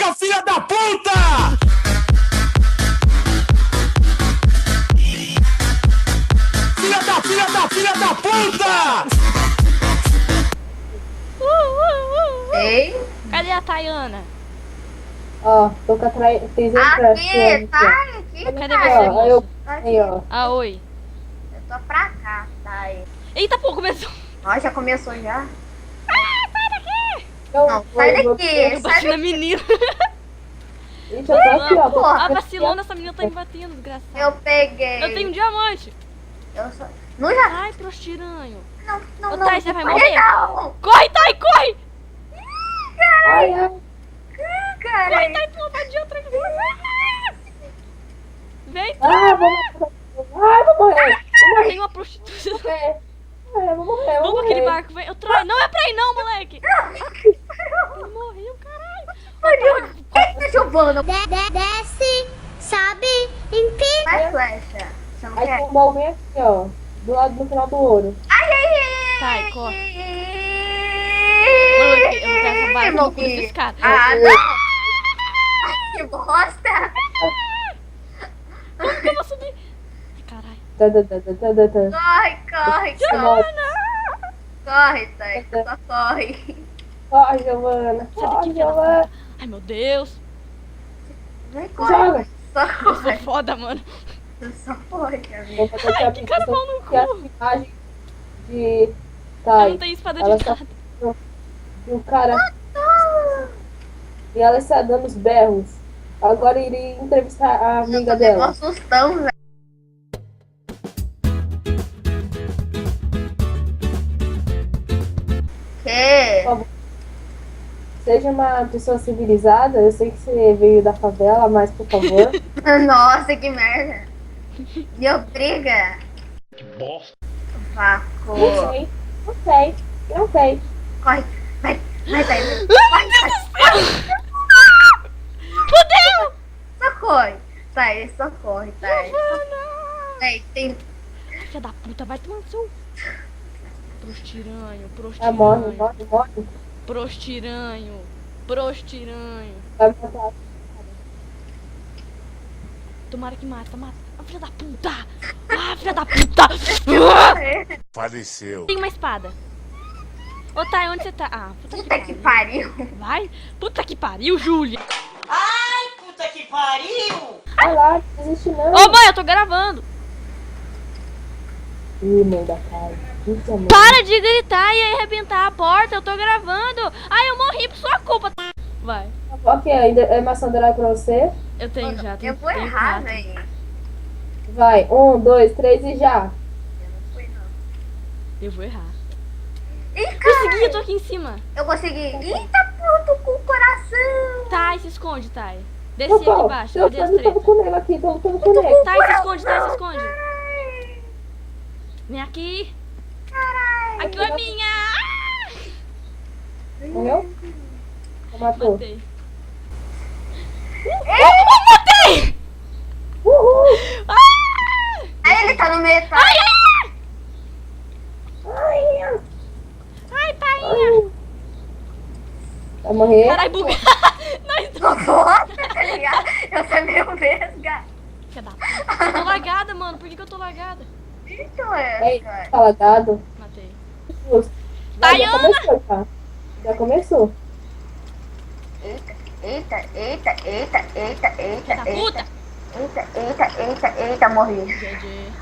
seu filho da puta! Filha da puta! Ei? Cadê a Tayana? Ó, tô com a fez Aqui, tá? Aqui, Cadê tá? você, Ó, eu... moço? Aí, ó. Ah, oi. Eu tô pra cá, tá aí. Eita, pô, começou. Ó, já começou já? Não, Sai daqui, Eu bati sai na daqui. menina. Gente, eu tô aqui, ó. Tô Porra, Ah, vacilona, essa menina tá me batendo, desgraçada. Eu peguei. Eu tenho um diamante. Eu só... Não já... Ai, prostiranho. Não, não, Ô, não. Thay, você vai Não, morrer? Não. Corre, Thay, corre! Ai, ai. Cara. Corre, Thay, tu vai de outra. Vem, Ah, vou morrer. Ai, vou morrer. Vou morrer. tem uma prostituta. Vou morrer, Vamos vou aquele morrer. barco, vem. Eu traio. Não é pra ir não, moleque. Ele morreu, caralho. Eita, Giovana. Desce, sobe, empina. Vai, flecha. Você não Aí quer? tu morre aqui, ó. Do lado do final do ouro. Ai, ai, ai. Sai, corre. Mano, eu vou pegar essa barca, eu vou por esses caras. Ah, não. Que bosta. Como que eu vou subir? Ai, caralho. Tá. Corre, corre, corre. Corre, Thay. Só corre. Corre, Giovana. Sai daqui, Corre, filha da Giovana. puta. Ai, meu Deus. Vem, corre. Joga. Só Eu sou corre. foda, mano. Só corre, amigo. Vou fazer Ai, que cara pau no cu. a imagem de... Eu Tá, não tenho espada ela de só- nada. e o cara... E ela está dando os berros. Agora iria entrevistar a amiga Deu um dela. sustão, velho. Que? Seja uma pessoa civilizada. Eu sei que você veio da favela, mas por favor. Nossa, que merda. E obriga. Que bosta. Vaco. Não sei. Não sei. Não sei. Corre. Vai, vai, vai. Fudeu! Só corre. Sai, só corre, Thay. Aí, tem... Filha da puta, vai tomar no seu... Prostiranho, Ah, morre, prostiranho, morre, morre. prostiranho, prostiranho. Vai matar. Tomara que mata, mata. Ah, filha da puta! Ah, filha da puta! Ah! Faleceu. Tem uma espada. Ô, Thay, onde você tá? Ah, puta que Puta que pariu. pariu. Vai? Puta que pariu, Júlia. Vai lá, não desiste não. Ô, mãe, eu tô gravando. Ih, mãe da cara. Isso é mãe. Para de gritar e arrebentar a porta, eu tô gravando. Ai, eu morri por sua culpa. Vai. Ok, ainda é maçã dourada pra você. Eu tenho já. Eu vou tenho errar, quatro. velho. Vai, 1, 2, 3 e já. Eu não fui, não. Eu vou errar. Ih, Consegui, eu cara. tô aqui em cima. Eu consegui. Eita, puto, com o coração. Thay, se esconde, Thay. Desci aqui embaixo, eu cadê as tô tretas? com o nego aqui, tô com o nego. Thay, se esconde, Thay, se esconde. Vem aqui. Caralho. Aquilo é minha. Morreu? Ou matou? Matei. Matei! Uhul! Ah! Aí ele tá no meio, tá? Ai, ai, Ai, ai! Ai, Thainha! vai morrer? Caralho, buga! Nós dois. Nossa, tá ligado? Eu sou meio vesga. Filha da puta. Eu tô lagada, mano. Por que eu tô lagada? Isso Ei, cara. tá lagado? Matei. Já Tayana! começou, tá? Já começou. Eita, eita, eita, eita, eita, Filha da eita, puta! eita, eita, eita, eita, morri. GG.